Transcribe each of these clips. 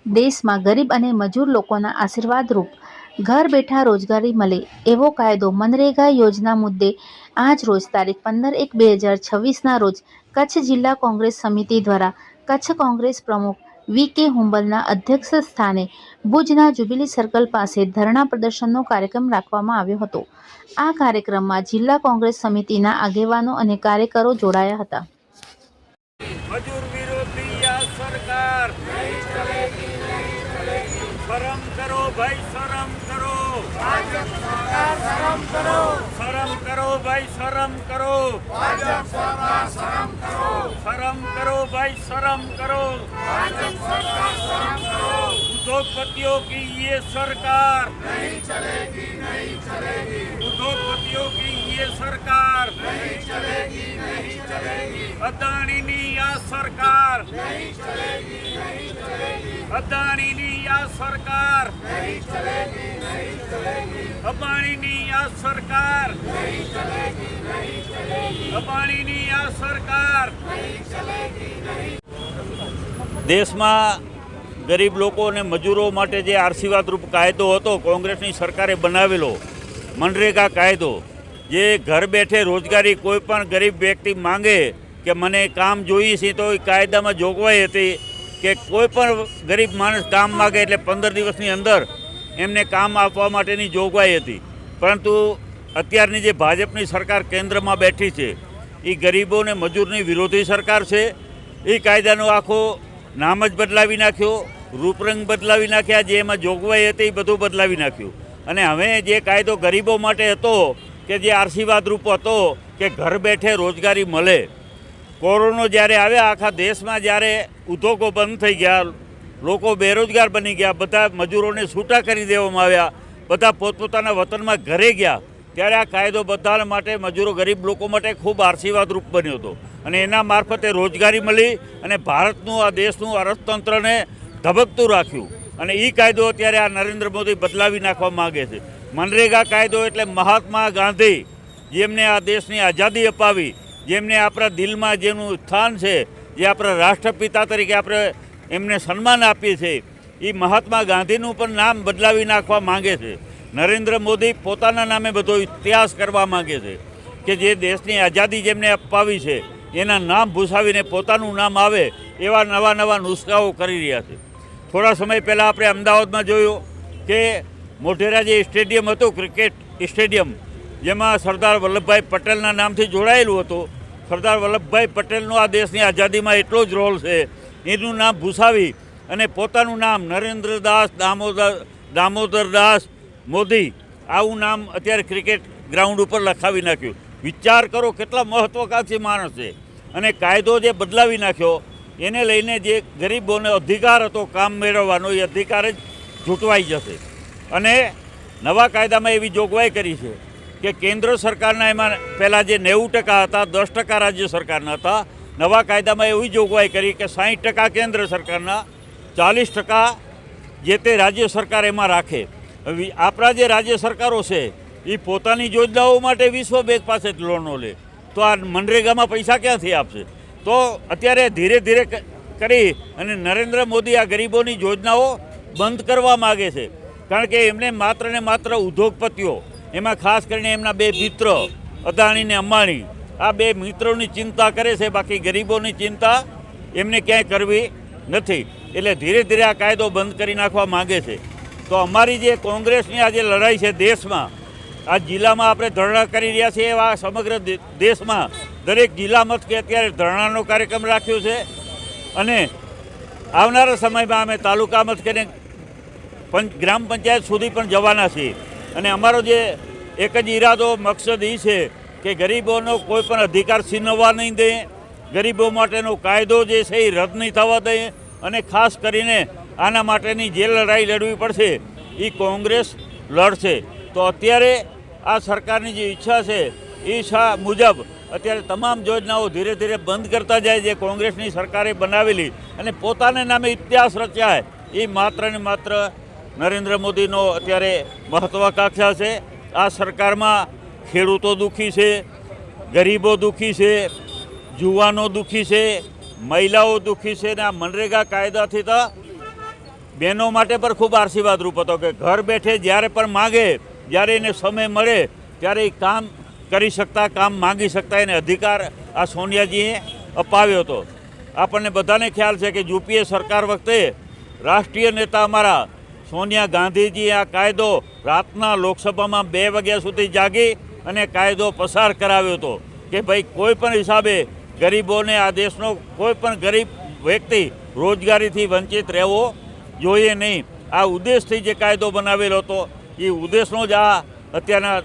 દેશમાં ગરીબ અને મજૂર લોકોના આશીર્વાદરૂપ ઘર બેઠા રોજગારી મળે એવો કાયદો મનરેગા યોજના મુદ્દે આજ રોજ તારીખ 15/1/2026ના રોજ કચ્છ જિલ્લા કોંગ્રેસ સમિતિ દ્વારા કચ્છ કોંગ્રેસ પ્રમુખ વી.કે. હુંબલના અધ્યક્ષ સ્થાને ભુજના જ્યુબિલી સર્કલ પાસે ધરણા પ્રદર્શનનો કાર્યક્રમ રાખવામાં આવ્યો હતો। આ કાર્યક્રમમાં જિલ્લા કોંગ્રેસ સમિતિના આગેવાનો અને કાર્યકરો જોડાયા હતા। मजूर विरोधी या सरकार नहीं चलेगी, नहीं चलेगी। शर्म करो भाई, शर्म करो। भाजप सरकार शर्म करो। शर्म करो भाई, शर्म करो। भाजप सरकार शर्म करो। शर्म करो भाई, शर्म करो। भाजप सरकार शर्म करो। उद्योगपतियों की ये सरकार नहीं चलेगी, नहीं चलेगी। उद्योगपतियों की ये सरकार नहीं चलेगी, नहीं चलेगी। अदानी नी या सरकार नहीं चलेगी, नहीं चलेगी। अदानी नी या सरकार नहीं चलेगी, नहीं चलेगी। अंबानी नी या सरकार नहीं चलेगी, नहीं चलेगी। अंबानी नी या सरकार नहीं चलेगी, नहीं। देश में गरीब लोगों ने मजूरों माटे जे आशीर्वादरूप कायदो हतो कोंग्रेसनी सरकारे बनावेलो मनरेगा कायदो जे घर बैठे रोजगारी कोईपण गरीब व्यक्ति मांगे कि मने काम जोईए छे तो कायदा में जोगवाई हती कि कोईपण गरीब माणस काम मांगे एटले 15 दिवसनी अंदर एमने काम आपवा माटेनी जोगवाई हती। परंतु अत्यारनी जे भाजपनी सरकार केंद्र में बैठी है ये गरीबों ने मजूरनी विरोधी सरकार है। ये कायदानो आखो नाम ज बदलावी नाख्यो, रूपरंग बदलावी नाख्या, जे एमां जोगवाई हती बधुं बदलावी नाख्युं। अने हवे जे कायदो गरीबों माटे हतो कि जे आशीर्वाद रूप हतो कि घर बैठे रोजगारी मळे, कोरोना ज्यारे आव्या आखा देश में ज्यारे उद्योगों बंद थई गया, लोको बेरोजगार बनी गया, बधा मजूरोने छूटा करी देवामां आव्या, बधा पोतपोताना वतनमा घरे गया, त्यारे आ कायदो बधा माटे मजूरो गरीब लोको माटे खूब आशीर्वाद रूप बन्यो हतो अने एना मार्फते रोजगारी मळी अने भारतनुं आ देशनुं अर्थतंत्रने धबकतुं राख्युं। अने ई कायदो अत्यारे आ नरेन्द्र मोदी बदलावी नाखवा मांगे छे। मनरेगा कायदो एटले महात्मा गांधी जेमने आ देशनी आज़ादी अपावी, जेमने आपણા દિલમાં જેનું સ્થાન છે, જે આપણા રાષ્ટ્રપિતા તરીકે આપણે એમને સન્માન આપીએ છીએ, એ મહાત્મા ગાંધીનું પણ નામ બદલાવી નાખવા માંગે છે। નરેન્દ્ર મોદી પોતાના નામે બધો ઇતિહાસ કરવા માંગે છે કે જે દેશની આઝાદી જેમને અપાવી છે એના નામ ભૂસાવીને પોતાનું નામ આવે એવા નવા નવા નુસ્ખાઓ કરી રહ્યા છે। થોડા સમય પહેલાં આપણે અમદાવાદમાં જોયું કે મોઢેરા જે સ્ટેડિયમ હતું ક્રિકેટ સ્ટેડિયમ જેમાં સરદાર વલ્લભભાઈ પટેલના નામથી જોડાયેલું હતું, સરદાર વલ્લભભાઈ પટેલનો આ દેશની આઝાદીમાં એટલો જ રોલ છે, એનું નામ ભૂસાવી અને પોતાનું નામ નરેન્દ્રદાસ દામોદરદાસ મોદી આવું નામ અત્યારે ક્રિકેટ ગ્રાઉન્ડ ઉપર લખાવી નાખ્યું। વિચાર કરો કેટલા મહત્વાકાંક્ષી માણસ છે। અને કાયદો જે બદલાવી નાખ્યો એને લઈને જે ગરીબોને અધિકાર હતો કામ મેળવવાનો એ અધિકાર જ ઝૂંટવાઈ જશે। અને નવા કાયદામાં એવી જોગવાઈ કરી છે કે કેન્દ્ર સરકારના એમાં પહેલાં જે 90% હતા, 10% રાજ્ય સરકારના હતા, નવા કાયદામાં એવી જોગવાઈ કરી કે 60% કેન્દ્ર સરકારના, 40% જે તે રાજ્ય સરકાર એમાં રાખે। આપણા જે રાજ્ય સરકારો છે એ પોતાની યોજનાઓ માટે વિશ્વ બેંક પાસે જ લોનો લે, તો આ મનરેગામાં પૈસા ક્યાંથી આપશે? તો અત્યારે ધીરે ધીરે કરી અને નરેન્દ્ર મોદી આ ગરીબોની યોજનાઓ બંધ કરવા માગે છે, કારણ કે એમને માત્ર ને માત્ર ઉદ્યોગપતિઓ, એમાં ખાસ કરીને એમના બે મિત્ર અદાણી ને અંબાણી, આ બે મિત્રોની ચિંતા કરે છે, બાકી ગરીબોની चिंता એમને ક્યાંય કરવી નથી। એટલે ધીરે ધીરે આ કાયદો બંધ કરી નાખવા માંગે છે। તો અમારી જે કોંગ્રેસની આ જે લડાઈ છે દેશમાં, આ જિલ્લામાં આપણે ધરણા કરી રહ્યા છીએ, એવા સમગ્ર દેશમાં દરેક જિલ્લા મથકે અત્યારે ધરણાનો કાર્યક્રમ રાખ્યો છે અને આવનારા સમયમાં અમે તાલુકા મથકે ગ્રામ પંચાયત સુધી પણ જવાના છીએ। અને અમારો જે એક જ ઈરાદો મકસદ એ છે કે ગરીબોનો કોઈ પણ અધિકાર છીનવવા નહીં દે, ગરીબો માટેનો કાયદો જે છે એ રદ નહીં થવા દે અને ખાસ કરીને આના માટેની જે લડાઈ લડવી પડશે એ કોંગ્રેસ લડશે। તો અત્યારે આ સરકારની જે ઈચ્છા છે એ ઈચ્છા મુજબ અત્યારે તમામ યોજનાઓ ધીરે ધીરે બંધ કરતા જાય જે કોંગ્રેસની સરકારે બનાવેલી અને પોતાને નામે ઇતિહાસ રચ્યા એ માત્ર ને માત્ર નરેન્દ્ર મોદીનો અત્યારે મહત્વાકાંક્ષા છે। આ સરકારમાં ખેડૂતો દુઃખી છે, ગરીબો દુઃખી છે, યુવાનો દુઃખી છે, મહિલાઓ દુઃખી છે। ને આ મનરેગા કાયદાથી તો બહેનો માટે પણ ખૂબ આશીર્વાદરૂપ હતો કે ઘર બેઠે જ્યારે પણ માગે, જ્યારે એને સમય મળે ત્યારે એ કામ કરી શકતા, કામ માગી શકતા, એને અધિકાર આ સોનિયાજીએ અપાવ્યો હતો. આપણને બધાને ખ્યાલ છે કે યુપીએ સરકાર વખતે રાષ્ટ્રીય નેતા અમારા સોનિયા ગાંધીજીએ આ કાયદો રાતના લોકસભામાં 2 વાગ્યા સુધી જાગી અને કાયદો પસાર કરાવ્યો હતો કે ભાઈ કોઈ પણ હિસાબે ગરીબોને, આ દેશનો કોઈ પણ ગરીબ વ્યક્તિ રોજગારીથી વંચિત રહેવો જોઈએ નહીં. આ ઉદ્દેશથી જે કાયદો બનાવેલો હતો એ ઉદ્દેશનો જ આ અત્યારના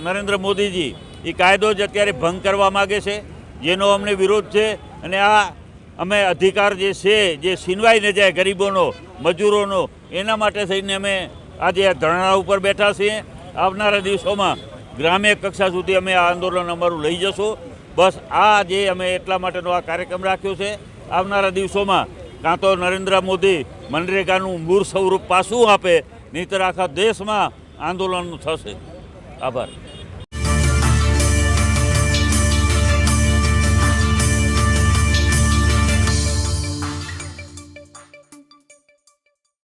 નરેન્દ્ર મોદીજી એ કાયદો જ અત્યારે ભંગ કરવા માગે છે, જેનો અમને વિરોધ છે. અને આ અમે અધિકાર જે છે, જે છીનવાઈ ન જાય ગરીબોનો, મજૂરોનો, એના માટે થઈને અમે આજે આ ધરણા ઉપર બેઠા છીએ. આવનારા દિવસોમાં ગ્રામ્ય કક્ષા સુધી અમે આ આંદોલન અમારું લઈ જશું. બસ આ જે અમે એટલા માટેનો આ કાર્યક્રમ રાખ્યો છે. આવનારા દિવસોમાં કાં તો નરેન્દ્ર મોદી મનરેગાનું મૂળ સ્વરૂપ પાછું આપે, નહીંતર આખા દેશમાં આંદોલન થશે. આભાર.